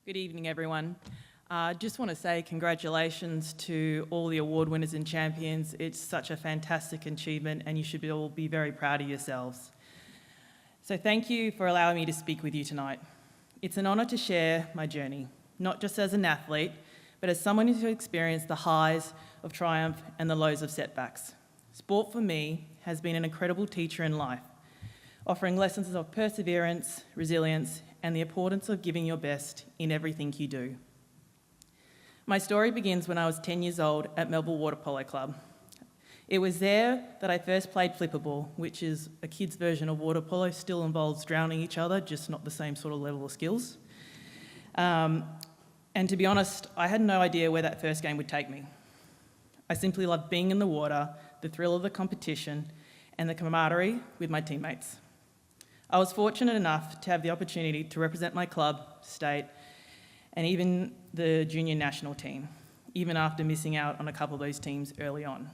Good evening, everyone. Just want to say congratulations to all the award winners and champions. It's such a fantastic achievement and you should all be very proud of yourselves. So thank you for allowing me to speak with you tonight. It's an honour to share my journey, not just as an athlete, but as someone who's experienced the highs of triumph and the lows of setbacks. Sport for me has been an incredible teacher in life, offering lessons of perseverance, resilience, and the importance of giving your best in everything you do. My story begins when I was 10 years old at Melbourne Water Polo Club. It was there that I first played flipperball, which is a kid's version of water polo, still involves drowning each other, just not the same sort of level of skills. And to be honest, I had no idea where that first game would take me. I simply loved being in the water, the thrill of the competition, and the camaraderie with my teammates. I was fortunate enough to have the opportunity to represent my club, state, and even the junior national team, even after missing out on a couple of those teams early on.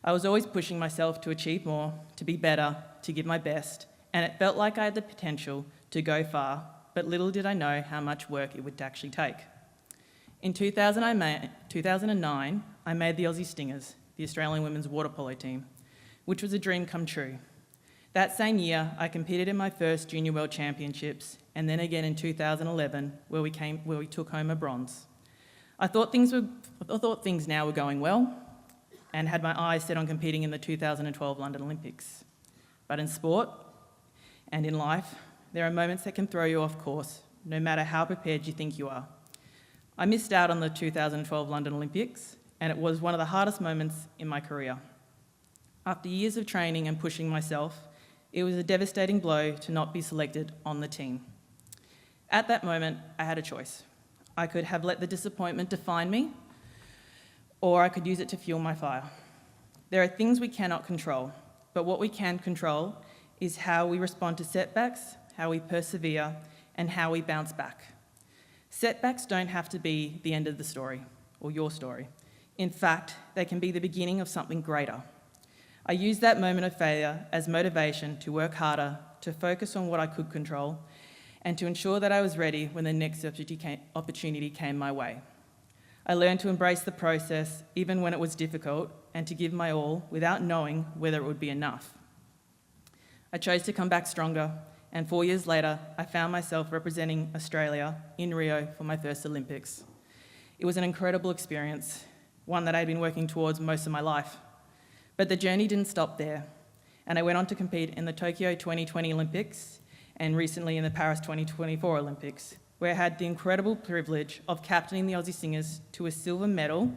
I was always pushing myself to achieve more, to be better, to give my best, and it felt like I had the potential to go far, but little did I know how much work it would actually take. In 2009, I made the Aussie Stingers, the Australian women's water polo team, which was a dream come true. That same year, I competed in my first Junior World Championships, and then again in 2011, where we took home a bronze. I thought things now were going well, and had my eyes set on competing in the 2012 London Olympics. But in sport, and in life, there are moments that can throw you off course, no matter how prepared you think you are. I missed out on the 2012 London Olympics, and it was one of the hardest moments in my career. After years of training and pushing myself, it was a devastating blow to not be selected on the team. At that moment, I had a choice. I could have let the disappointment define me, or I could use it to fuel my fire. There are things we cannot control, but what we can control is how we respond to setbacks, how we persevere, and how we bounce back. Setbacks don't have to be the end of the story, or your story. In fact, they can be the beginning of something greater. I used that moment of failure as motivation to work harder, to focus on what I could control, and to ensure that I was ready when the next opportunity came my way. I learned to embrace the process, even when it was difficult, and to give my all without knowing whether it would be enough. I chose to come back stronger, and 4 years later, I found myself representing Australia in Rio for my first Olympics. It was an incredible experience, one that I'd been working towards most of my life. But the journey didn't stop there, and I went on to compete in the Tokyo 2020 Olympics and recently in the Paris 2024 Olympics, where I had the incredible privilege of captaining the Aussie Stingers to a silver medal.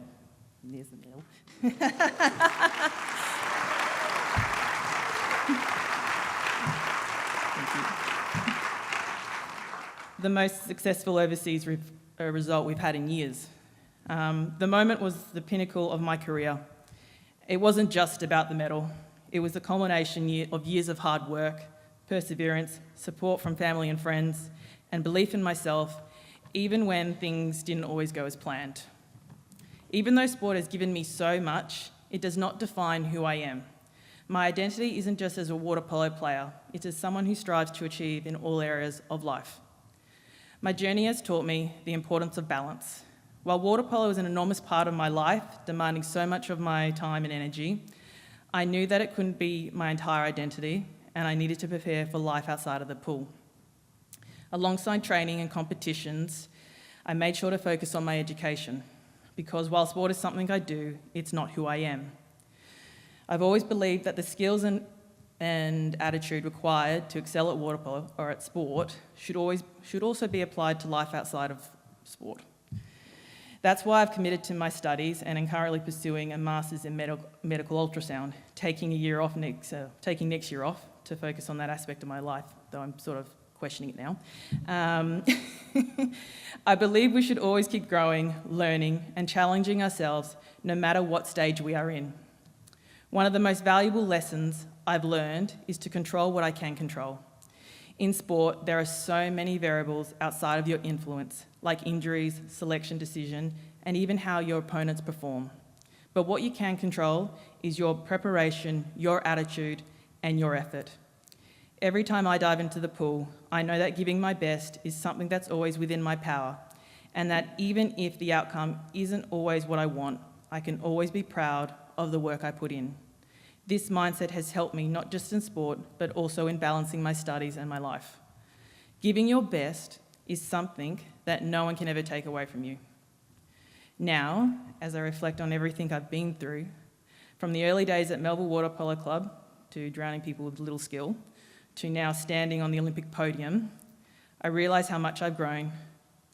There's the medal. Thank you. The most successful overseas result we've had in years. The moment was the pinnacle of my career. It wasn't just about the medal. It was the culmination of years of hard work, perseverance, support from family and friends, and belief in myself, even when things didn't always go as planned. Even though sport has given me so much, it does not define who I am. My identity isn't just as a water polo player, it's as someone who strives to achieve in all areas of life. My journey has taught me the importance of balance. While water polo is an enormous part of my life, demanding so much of my time and energy, I knew that it couldn't be my entire identity, and I needed to prepare for life outside of the pool. Alongside training and competitions, I made sure to focus on my education, because while sport is something I do, it's not who I am. I've always believed that the skills and attitude required to excel at water polo or at sport should also be applied to life outside of sport. That's why I've committed to my studies and am currently pursuing a master's in medical ultrasound, taking next year off to focus on that aspect of my life, though I'm sort of questioning it now. I believe we should always keep growing, learning, and challenging ourselves no matter what stage we are in. One of the most valuable lessons I've learned is to control what I can control. In sport, there are so many variables outside of your influence, like injuries, selection decision, and even how your opponents perform. But what you can control is your preparation, your attitude, and your effort. Every time I dive into the pool, I know that giving my best is something that's always within my power, and that even if the outcome isn't always what I want, I can always be proud of the work I put in. This mindset has helped me not just in sport, but also in balancing my studies and my life. Giving your best is something that no one can ever take away from you. Now, as I reflect on everything I've been through, from the early days at Melbourne Water Polo Club, to drowning people with little skill, to now standing on the Olympic podium, I realise how much I've grown,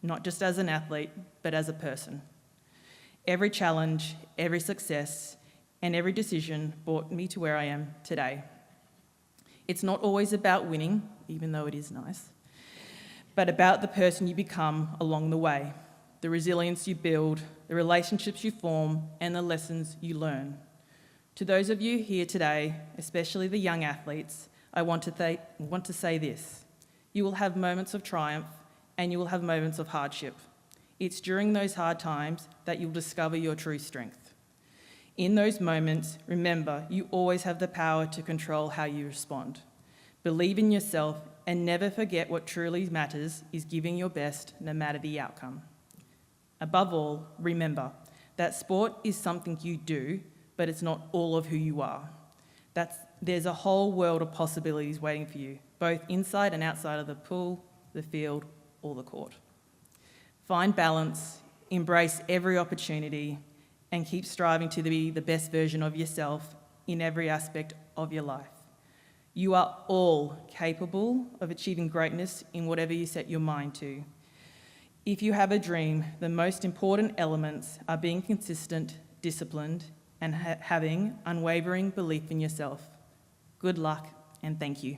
not just as an athlete, but as a person. Every challenge, every success, and every decision brought me to where I am today. It's not always about winning, even though it is nice, but about the person you become along the way, the resilience you build, the relationships you form, and the lessons you learn. To those of you here today, especially the young athletes, I want to say this: you will have moments of triumph and you will have moments of hardship. It's during those hard times that you'll discover your true strength. In those moments, remember, you always have the power to control how you respond. Believe in yourself and never forget what truly matters is giving your best no matter the outcome. Above all, remember that sport is something you do, but it's not all of who you are. There's a whole world of possibilities waiting for you, both inside and outside of the pool, the field, or the court. Find balance, embrace every opportunity, and keep striving to be the best version of yourself in every aspect of your life. You are all capable of achieving greatness in whatever you set your mind to. If you have a dream, the most important elements are being consistent, disciplined, and having unwavering belief in yourself. Good luck, and thank you.